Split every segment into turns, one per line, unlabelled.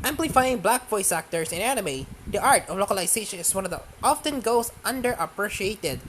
Amplifying black voice actors in anime, the art of localization is one of the often goes underappreciated,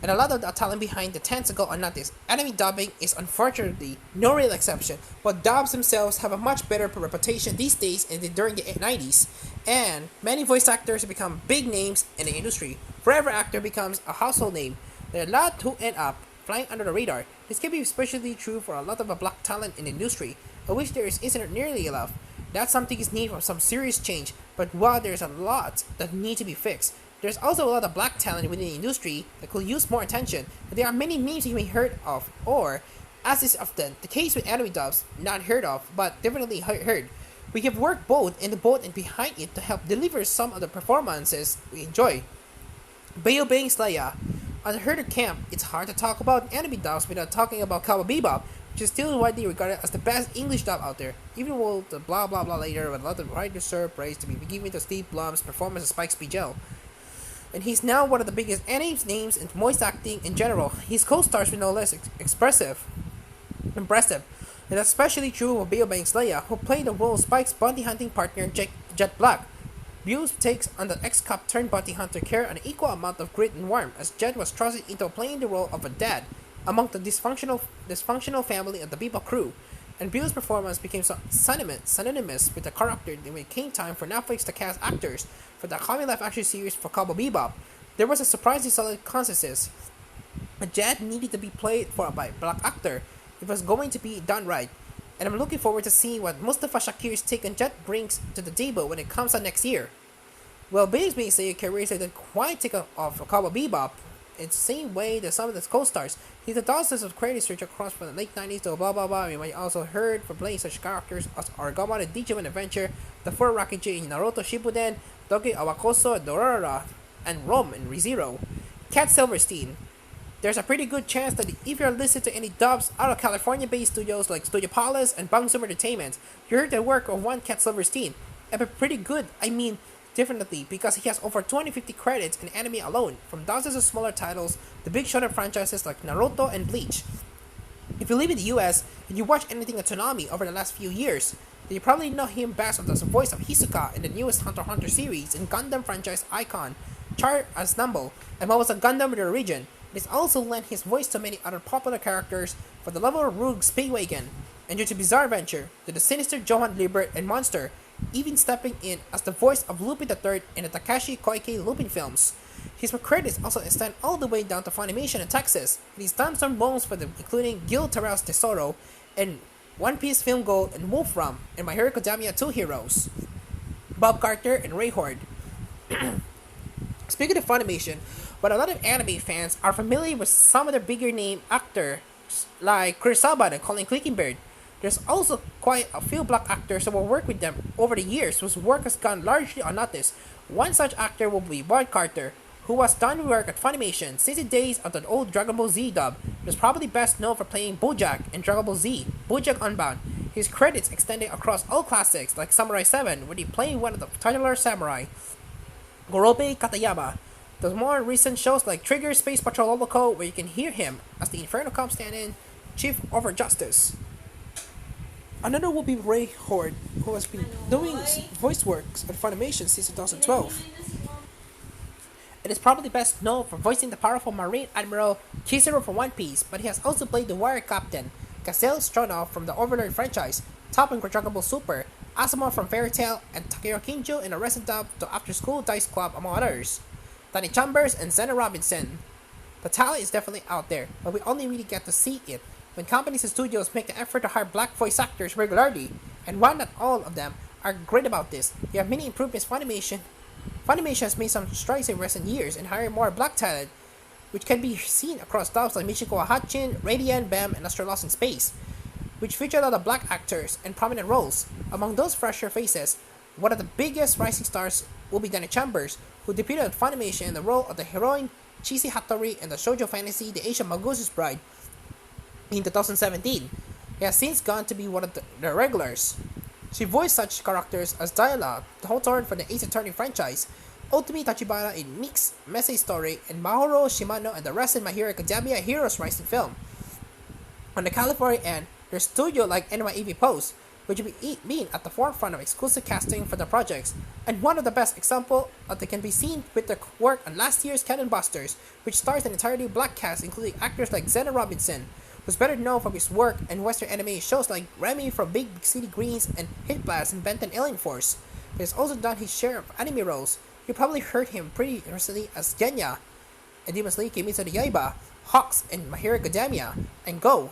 and a lot of the talent behind it tends to go unnoticed. Anime dubbing is unfortunately no real exception, but dubs themselves have a much better reputation these days than during the 90s, and many voice actors have become big names in the industry. Forever actor becomes a household name. There are a lot who end up flying under the radar. This can be especially true for a lot of the black talent in the industry, of which there isn't nearly enough. That's something is need for some serious change, but while there's a lot that need to be fixed, there's also a lot of black talent within the industry that could use more attention. There are many names you may heard of, or, as is often the case with anime dubs, not heard of, but definitely heard. We have worked both in the boat and behind it to help deliver some of the performances we enjoy. Bayo Bang Slaya. At the Herder Camp, it's hard to talk about anime dubs without talking about Cowboy Bebop, which is still widely regarded as the best English dub out there, even with the blah blah blah later with a lot of writers deserve praise to be given to Steve Blum's performance of Spike Spiegel. And he's now one of the biggest anime names in voice acting in general. His co-stars were no less impressive. And that's especially true of Bayo Bang Slaya, who played the role of Spike's bounty hunting partner Jet Black. Buse takes on the ex-cop turned bounty hunter care an equal amount of grit and warmth as Jet was thrusted into playing the role of a dad among the dysfunctional family of the Bebop crew, and Buse's performance became synonymous with the character when it came time for Netflix to cast actors for the coming live-action series for Cowboy Bebop. There was a surprisingly solid consensus. Jet needed to be played by a black actor. It was going to be done right, and I'm looking forward to seeing what Mustafa Shakir's take on Jet brings to the table when it comes out next year. Well, Biggsby say careers didn't quite take off for Cowboy Bebop in the same way that some of his co-stars. He's a dozens of credit search across from the late 90s to blah blah blah. You might also heard for playing such characters as Argama in Digimon Adventure, the Four Rakuji in Naruto Shippuden, Doge Awakoso, Dorara, and Rom in ReZero. Cat Silverstein. There's a pretty good chance that if you're listening to any dubs out of California-based studios like Studio Palace and Bang Zoom Entertainment, you heard the work of one Cat Silverstein. And pretty good, I mean, definitely, because he has over 250 credits in anime alone, from dozens of smaller titles to big shonen franchises like Naruto and Bleach. If you live in the US and you watch anything on Toonami over the last few years, then you probably know him best as the voice of Hisoka in the newest Hunter x Hunter series and Gundam franchise icon, Char as Numble, and what was a Gundam in the origin. It has also lent his voice to many other popular characters for the level of Rogue Speedwagon, and due to Bizarre Adventure, to the sinister Johan Liebert and Monster, even stepping in as the voice of Lupin III in the Takashi Koike Lupin films. His credits also extend all the way down to Funimation in Texas, and he's done some roles for them including Gil Terrell's Tesoro, and One Piece Film Gold and Wolfram, and My Hero Academia 2 Heroes, Bob Carter and Ray Horde. Speaking of Funimation, but a lot of anime fans are familiar with some of the bigger name actors like Chris Saban and Colin Clickenbeard. There's also quite a few black actors who will work with them over the years whose work has gone largely unnoticed. One such actor will be Bob Carter, who has done work at Funimation since the days of the old Dragon Ball Z dub. He is probably best known for playing Bojack in Dragon Ball Z, Bojack Unbound. His credits extended across all classics like Samurai 7, where he played one of the titular samurai, Gorobe Katayama. The more recent shows like Trigger Space Patrol Loco, where you can hear him as the Inferno Cop stand-in, Chief Over Justice. Another will be Ray Horde, who has been doing voice works at Funimation since 2012. It is probably best known for voicing the powerful Marine Admiral Kizaru from One Piece, but he has also played the Warrior Captain, Gazelle Stronov from the Overlord franchise, Top in Dragon Ball Super, Asuma from Fairy Tail, and Takeo Kinjo in a recent dub to After School Dice Club, among others. Danny Chambers and Zena Robinson. The talent is definitely out there, but we only really get to see it when companies and studios make the effort to hire black voice actors regularly, and while not all of them are great about this, you have many improvements. Funimation has made some strides in recent years in hiring more black talent, which can be seen across dubs like Michiko Ahachin, Radiant, Bam, and Astro Lost in Space, which feature a lot of black actors in prominent roles. Among those fresher faces, one of the biggest rising stars will be Danny Chambers, who debuted at Funimation in the role of the heroine Chisi Hattori in the shoujo fantasy The Asian Magusa's Bride in 2017. He has since gone to be one of the regulars. She voiced such characters as Dialogue, the Hawthorne from the Ace Attorney franchise, Otome Tachibana in Mix, Message Story, and Mahoro Shimano and the rest in My Hero Academia Heroes Rising film. On the California end, there's studio like NYAV Post, which will be being at the forefront of exclusive casting for the projects, and one of the best examples that can be seen with their work on last year's Cannon Busters, which stars an entirely black cast including actors like Zena Robinson, who's better known from his work in Western anime shows like Remy from Big City Greens and Hit Blast and Benton Alien Force. He has also done his share of anime roles. You probably heard him pretty recently as Genya in Demon Slayer Kimetsu no Yaiba, Hawks in My Hero Academia, and Go,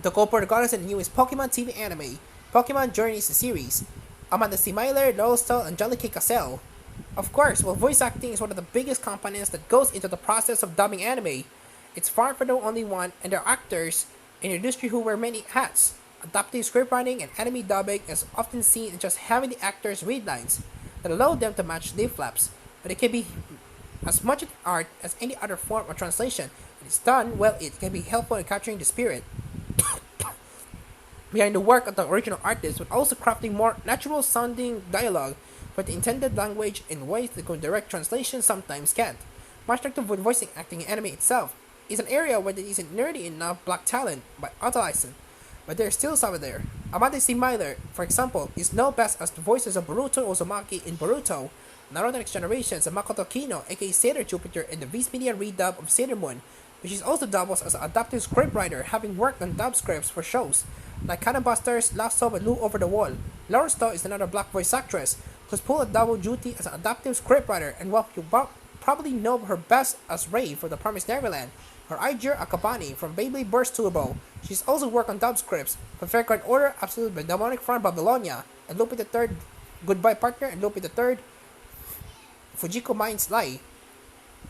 the co-protagonist in the newest Pokemon TV anime, Pokemon Journeys series, Amanda C. Myler, Laurel Stoll, and Angelique Cassell. Of course, while voice acting is one of the biggest components that goes into the process of dubbing anime, it's far from the only one, and there are actors in the industry who wear many hats. Adaptive scriptwriting and anime dubbing is often seen in just having the actors read lines that allow them to match lip flaps, but it can be as much an art as any other form of translation. It is done well, it can be helpful in capturing the spirit behind the work of the original artist, but also crafting more natural sounding dialogue for the intended language in ways that direct translation sometimes can't. Much like the voicing acting in anime itself, is an area where there isn't nearly enough black talent by auto-license, but there's still some there. Amanda C. Myler, for example, is known best as the voices of Boruto Uzumaki in Boruto, Naruto Next Generation, and Makoto Kino, aka Sailor Jupiter, in the Viz Media redub of Sailor Moon, which is also doubles as an adaptive scriptwriter, having worked on dub scripts for shows like Cannon Busters, Lasso, and Lou Over the Wall. Laura Stowe is another black voice actress who's pulled a double duty as an adaptive scriptwriter, and while you probably know her best as Rei for The Promised Neverland, or Aijir Akabani from Beyblade Burst Turbo, she's also worked on dub scripts for Fair Guard Order, Absolute by Demonic Front Babylonia, and Lupin III, Goodbye Partner, and Lupin III, Fujiko Mind's Lie.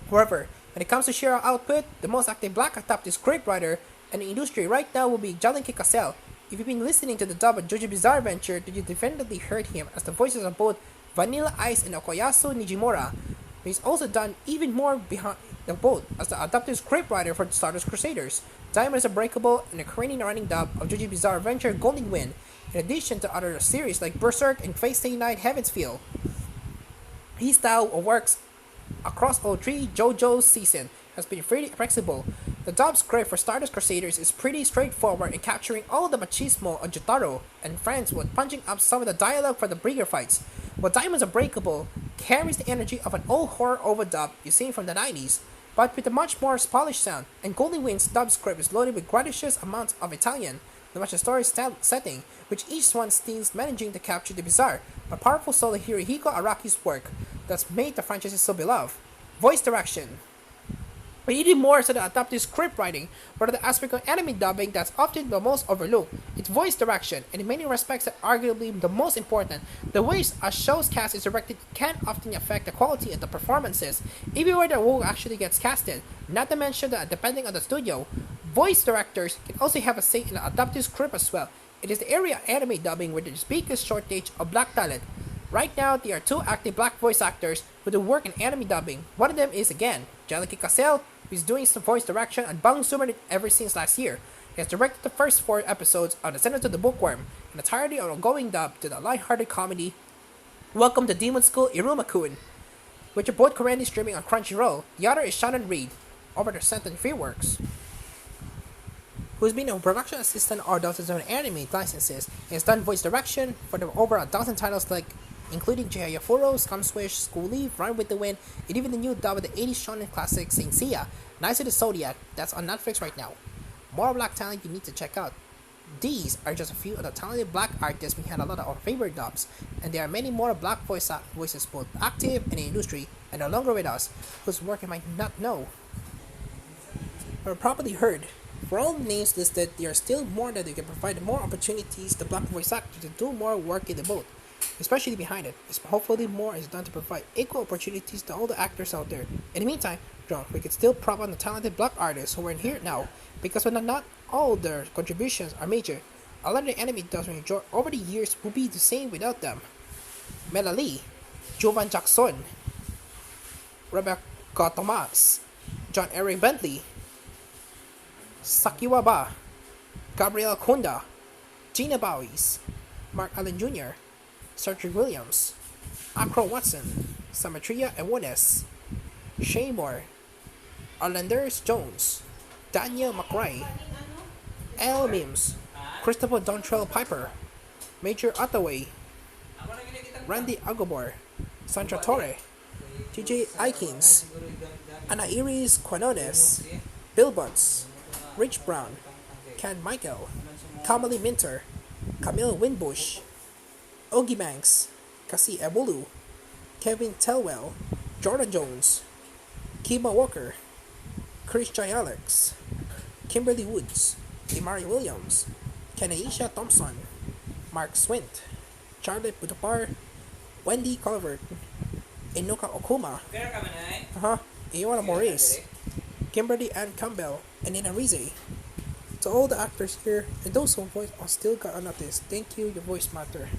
However, when it comes to sheer output, the most active black adaptive scriptwriter in the industry right now will be Angelique Cassell. If you've been listening to the dub of JoJo Bizarre Adventure, then you definitely heard him as the voices of both Vanilla Ice and Okuyasu Nijimura. He's also done even more behind the both as the adaptive scriptwriter for Stardust Crusaders, Diamond is Unbreakable, and the currently running dub of JoJo Bizarre Adventure Golden Wind, in addition to other series like Berserk and Fate Stay Night Heaven's Feel. His style works across all three JoJo's season has been pretty flexible. The dub script for Stardust Crusaders is pretty straightforward in capturing all the machismo of Jotaro and friends while punching up some of the dialogue for the bigger fights, while Diamonds Unbreakable carries the energy of an old horror overdub you seen from the 90s, but with a much more polished sound, and Golden Wind's dub script is loaded with gracious amounts of Italian, to match the story's setting, which each one steals managing to capture the bizarre but powerful soul of Hirohiko Araki's work that's made the franchise so beloved. Voice direction. But even more so than adaptive script writing, but the aspect of anime dubbing that's often the most overlooked, it's voice direction, and in many respects that arguably the most important. The ways a show's cast is directed can often affect the quality of the performances, even where the role actually gets casted, not to mention that depending on the studio, voice directors can also have a say in the adaptive script as well. It is the area of anime dubbing where there's biggest shortage of black talent. Right now, there are two active black voice actors who do work in anime dubbing. One of them is, again, Angelique Cassell, who is doing some voice direction on Bang Sumer ever since last year. He has directed the first 4 episodes of The Descendants of the Bookworm, an entirely ongoing dub to the light-hearted comedy Welcome to Demon School Iruma-kun, which are both currently streaming on Crunchyroll. The other is Shannon Reed, over the Senton Freeworks, who's been a production assistant or dozens of anime licenses and has done voice direction for over a dozen titles like including Chihayafuro, Scum Swish, School Leave, Run with the Wind, and even the new dub of the 80s shonen classic Saint Seiya, Knights of the Zodiac, that's on Netflix right now. More black talent you need to check out. These are just a few of the talented black artists behind a lot of our favorite dubs, and there are many more black voices both active in the industry and no longer with us, whose work you might not know or probably heard. For all the names listed, there are still more that you can provide more opportunities to black voice actors to do more work in the boat, especially behind it. Hopefully more is done to provide equal opportunities to all the actors out there. In the meantime, we can still prop on the talented black artists who are in here now, because when not all their contributions are major, a lot of the anime dubs we enjoy over the years will be the same without them. Mela Lee, Jovan Jackson, Rebecca Tomas, John Eric Bentley, Sakiwa Ba, Gabriel Kunda, Gina Bowes, Mark Allen Jr., Sergio Williams, Acro Watson, Samatria Ewones, Shane Moore, Arlanders Jones, Daniel McRae, L. Mims, Christopher Dontrell Piper, Major Ottaway, Randy Agobor, Sandra Torre, TJ Aikins, Ana Iris Quinones, Bill Butts, Rich Brown, Ken Michael, Kamali Minter, Camille Winbush, Ogie Banks, Kasi Ebolu, Kevin Telwell, Jordan Jones, Kima Walker, Chris Alex, Kimberly Woods, Imari Williams, Kenaisha Thompson, Mark Swint, Charlotte Putapar, Wendy Colvert, Inuka Okuma, Iwana Maurice, Kimberly Ann Campbell, and Nina Rize. To all the actors here and those who voice on Still Got Unnoticed, thank you, your voice matter.